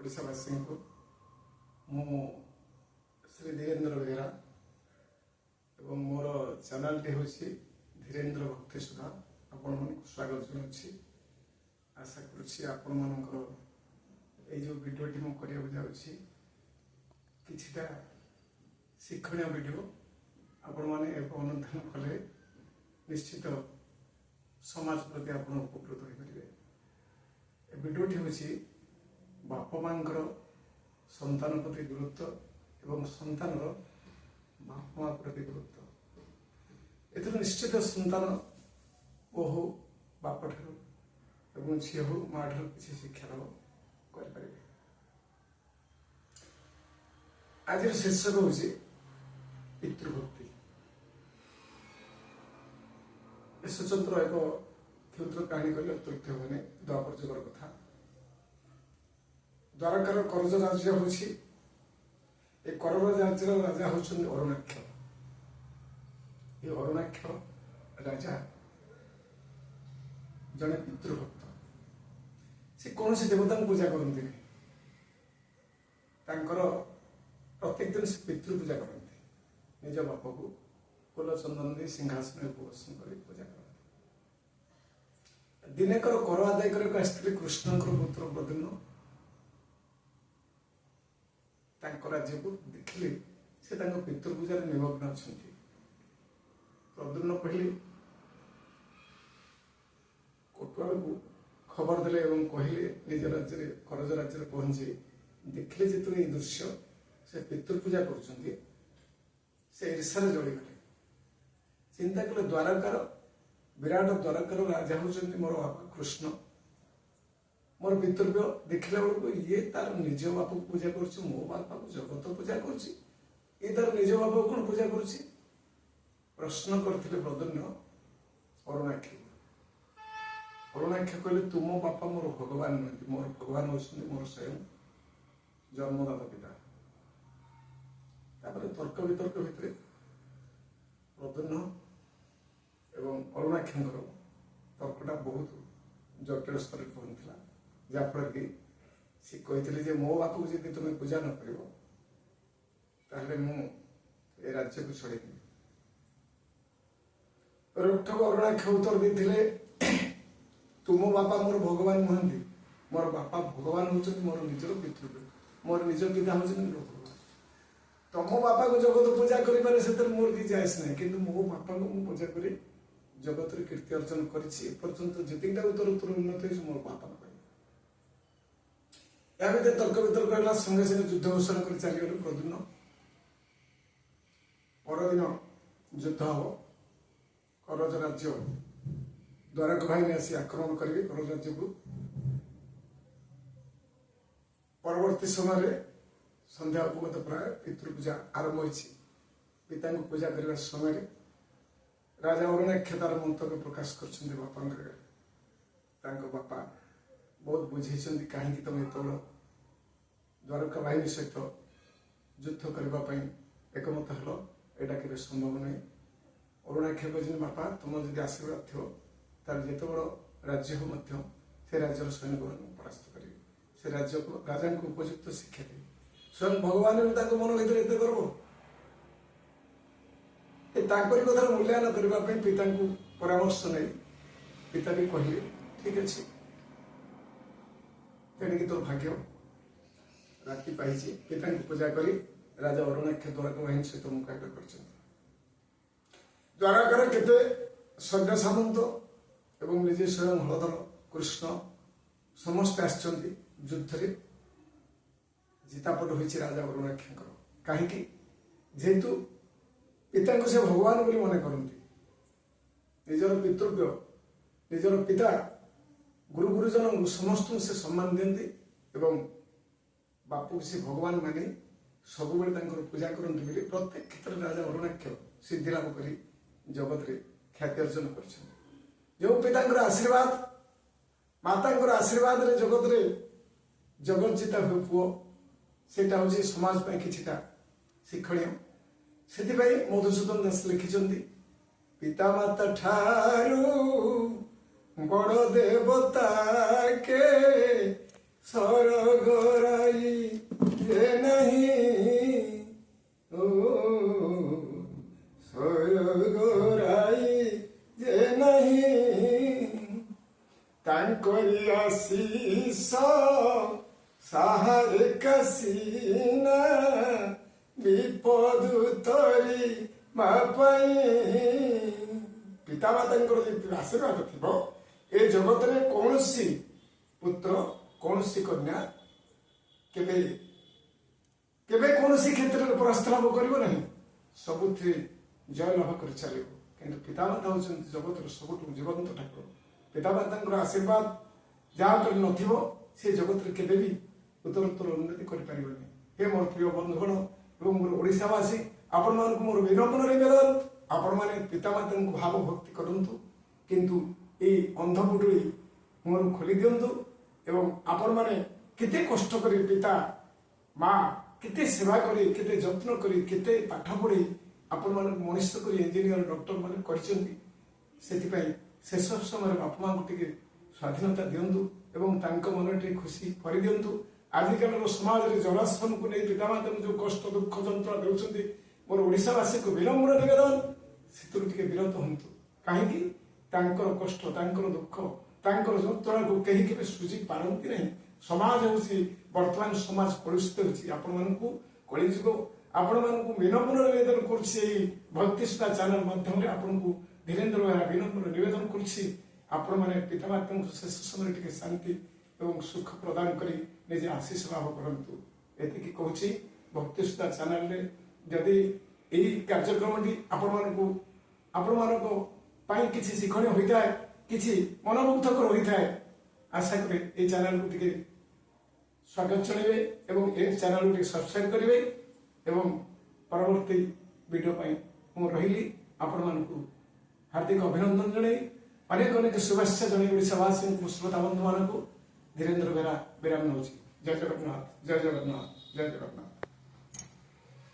ओडावासी को मु श्री धीरेन्द्र बेहेरा एवं मोर चैनल टी हूँ धीरेन्द्र भक्ति सुधा आपण मन स्वागत जनावि। आशा करुच्ची आपण मानकर जो भिडियोटी मुझे जाऊँगी किछिटा शिक्षणीय भिडियो आपण मैंने अनुधान कले निश्चित समाज प्रति आप उपकृत हो पारे। भिडियोटी हूँ बापा मांकर संतान प्रति गुरुत्व एवं संतान बापा माँ प्रति गुरुत्व एथर निश्चित संतान ओ हो बाप ठार झी हो माँ ठार किसी शिक्षा लाभ कर। आज शीर्षक हूँ पितृभक्ति। स्वतंत्र एक क्षुद्र कहानी कहले अत्युक्त होने द्वापर जुगर कथा। द्वारकार करज राज्य हूँ करज राज्यर राजा होती अरुणाक्ष। ये अरुणाक्ष राजा जड़े पितृभक्त से कौन सी देवता पूजा करते प्रत्येक दिन से पितृ पूजा करते निज बाप को फूल चंदन दे सिंहासन उपवेशन कर पूजा करते। दिनेकर कर आदाय कर कृष्ण पुत्र प्रद्युम्न राज्य को देखिले से पितृपूजार निमग्न अच्छा। प्रद्युम्न कहले कोटुआ को खबर देले एवं कहले निज राज्य करज राज्य पहुंचे देखिले जो ये दृश्य से पितृपूजा कर ईर्षार जड़ीगले। चिंता कले द्वारकार विराट द्वारकार राजा होती मोर बापा कृष्ण मोर पितृव्य देखला बेलू ये तार निज बाप को पूजा कर मो बापा को जगत पूजा कर तार निज बाप को कौन पूजा कर प्रश्न करते प्रद्युम्न अरुणाक्ष। अरुणाक्ष कहले तुम बापा मोर भगवान नुहति मोर भगवान होती मोर स्वयं जन्मदाता पिता। तर्क वितर्क भितर प्रद्युम्न एवं अरुणाक्षर तर्कटा बहुत जटिल स्तर में पहुंचला जहाँफल कि सी कही मो बाप को जब तुम्हें पूजा न कर मु राज्य को छड़ेदी। रोकठोक अरुणाक्ष उत्तर देते तुम बापा मोर भगवान नुहति मोर बापा भगवान होती मोर निजर पितृ मोर निज पिता होती भगवान। तुम बापा को जगत पूजा कर मोर कि जायस ना कि मो बापा को मुझे पूजा कर जगत कीर्ति अर्जन करपर्यंत जितटा उत्तर उत्तर उन्नत हो मोर बापा या भर तर्क वितर्क है संगे संगे युद्ध घोषणा कर चलीगलु प्रद्युम्न। परदिन युद्ध हम करज राज्य द्वारक बाहिनी आसी आक्रमण करेंगे करज राज्य को। परवर्ती समय संध्या उपगत प्राय पितृपूजा आरंभ होती। पिता को पूजा करने समय राजा अरुणाक्ष तार मंतव्य प्रकाश कर बापा बहुत बुझे कहीं तुम ये द्वारका बाहिनी सहित युद्ध करने एकमत हल एटा के संभव नहीं। अरुणाक्ष कहते बापा तुम जब आशीर्वाद थो तार जिते बड़ राज्य हो से राज्यर सैनिक परास्त करेंगे से राज्य को राजा को उपयुक्त शिक्षा देंगे। स्वयं भगवान भी मन भर एत गर्व कथार मूल्यांकन करने पिता को परामर्श नहीं पिता भी कहले ठीक अच्छे तेणिक तोर भाग्य राति पाई पिता को पूजा कर राजा अरुणाक्ष द्वारका बाहिनी सहित मुकाबला कर। द्वारकार केते सैन्य सामंत एवं निजे स्वयं हलधर कृष्ण समस्त आसुद्ध जितापट होती राजा अरुणाक्ष कहीं जेहेतु पिता को से भगवान बोली मन करती निजर पितृव्य निजर पिता गुरु गुरुजन समस्त से सम्मान दिखती एवं बापू को से भगवान माने सब पूजा करते प्रत्येक क्षेत्र में राजा अरुणाक्ष सिद्धि लाभ कर जगत रे ख्याति अर्जन कर पिता आशीर्वाद माता आशीर्वाद रे जगत रे जगत जिता हुए पुओ से समाज किछिटा शिक्षणीय से मधुसूदन दास लिखिं पिता माता ठारू बड़ देवता के सरगराई ଆଶିଷ ସାହାରେ କାସିନା ବିପଦ ତରି ମା ପାଇଁ ପିତାମାତାଙ୍କର ଯଦି ଆଶୀର୍ବାଦ ଥିବ ଏ ଜଗତରେ କୌଣସି ପୁତ୍ର କୌଣସି କନ୍ୟା କେବେ କେବେ କୌଣସି କ୍ଷେତ୍ରରେ ପରାସ୍ତ ଲାଭ କରିବ ନାହିଁ, ସବୁଥିରେ ଜୟ ଲାଭ କରି ଚାଲିବ। କିନ୍ତୁ ପିତାମାତା ହେଉଛନ୍ତି ଜଗତର ସବୁଠୁ ଜୀବନ୍ତ ଠାକୁର। ପିତାମାତାଙ୍କର ଆଶୀର୍ବାଦ ଯାହା ଉପରେ ନଥିବ ସେ ଜଗତରେ କେବେ ବି ଉତ୍ତରୋତ୍ତର ଉନ୍ନତି କରିପାରିବନି। ହେ ମୋର ପ୍ରିୟ ବନ୍ଧୁଗଣ ଏବଂ ମୋର ଓଡ଼ିଶାବାସୀ, ଆପଣମାନଙ୍କୁ ମୋର ବିନମ୍ର ନିବେଦନ, ଆପଣମାନେ ପିତାମାତାଙ୍କୁ ଭାବ ଭକ୍ତି କରନ୍ତୁ, କିନ୍ତୁ ଏଇ ଅନ୍ଧ ପୁଟୁଳି ମୁହଁରୁ ଖୋଲି ଦିଅନ୍ତୁ ଏବଂ ଆପଣମାନେ କେତେ କଷ୍ଟ କରି ପିତା ମା କେତେ ସେବା କରି କେତେ ଯତ୍ନ କରି କେତେ ପାଠ ପଢ଼ି ଆପଣମାନଙ୍କୁ ମଣିଷ କରି ଇଞ୍ଜିନିୟର ଡକ୍ଟର ମାନେ କରିଛନ୍ତି। ସେଥିପାଇଁ ଶେଷ ସମୟରେ ବାପା ମାଙ୍କୁ ଟିକେ ସ୍ୱାଧୀନତା ଦିଅନ୍ତୁ ଏବଂ ତାଙ୍କ ମନରେ ଟିକେ ଖୁସି କରିଦିଅନ୍ତୁ। ଆଜିକାଲିର ସମାଜରେ ଜରାସନକୁ ନେଇ ପିତାମାତାଙ୍କୁ ଯେଉଁ କଷ୍ଟ ଦୁଃଖ ଯନ୍ତ୍ରଣା ଦେଉଛନ୍ତି, ମୋର ଓଡ଼ିଶାବାସୀକୁ ବିନମ୍ର ନିବେଦନ, ସେଥିରୁ ଟିକେ ବିରତ ହୁଅନ୍ତୁ। କାହିଁକି? ତାଙ୍କର କଷ୍ଟ ତାଙ୍କର ଦୁଃଖ ତାଙ୍କର ଯନ୍ତ୍ରଣାକୁ କେହି କେବେ ସୁଝି ପାରନ୍ତି ନାହିଁ। ସମାଜ ହେଉଛି ବର୍ତ୍ତମାନ ସମାଜ କଳୁଷିତ ହେଉଛି। ଆପଣମାନଙ୍କୁ କଳିଯୁଗ ଆପଣମାନଙ୍କୁ ବିନମ୍ର ନିବେଦନ କରୁଛି, ଏହି ଭକ୍ତିସୁଧା ଚ୍ୟାନେଲ ମାଧ୍ୟମରେ ଆପଣଙ୍କୁ ଧୀରେନ୍ଦ୍ର ବେହେରା ବିନମ୍ର ନିବେଦନ କରୁଛି, ଆପଣମାନେ ପିତାମାତାଙ୍କୁ ଶେଷ ସମୟରେ ଟିକେ ଶାନ୍ତି ଏବଂ ସୁଖ ପ୍ରଦାନ କରି ନିଜେ ଆଶୀଷ ଲାଭ କରନ୍ତୁ। ଏତିକି କହୁଛି। ଭକ୍ତିସୁଧା ଚ୍ୟାନେଲରେ ଯଦି ଏହି କାର୍ଯ୍ୟକ୍ରମଟି ଆପଣମାନଙ୍କ ପାଇଁ କିଛି ଶିକ୍ଷଣୀୟ ହୋଇଥାଏ, କିଛି ମନମୁଗ୍ଧକର ହୋଇଥାଏ, ଆଶା କରେ এই ଚ୍ୟାନେଲକୁ ଟିକେ ସ୍ୱାଗତ ଜଣାଇବେ ଏବଂ এই ଚ୍ୟାନେଲକୁ ଟିକେ ସବସ୍କ୍ରାଇବ କରିବେ ଏବଂ ପରବର୍ତ୍ତୀ ଭିଡ଼ିଓ ପାଇଁ ମୁଁ ରହିଲି। ଆପଣମାନଙ୍କୁ ହାର୍ଦ୍ଦିକ ଅଭିନନ୍ଦନ ଜଣାଇ ଅନେକ ଅନେକ ଶୁଭେଚ୍ଛା ଜଣାଇ ଓଡ଼ିଶାବାସୀଙ୍କୁ ଶ୍ରୋତା ବନ୍ଧୁମାନଙ୍କୁ ଧୀରେନ୍ଦ୍ର ବେହେରା ବିରାମ ନେଉଛି। ଜୟ ଜଗନ୍ନାଥ, ଜୟ ଜଗନ୍ନାଥ, ଜୟ ଜଗନ୍ନାଥ।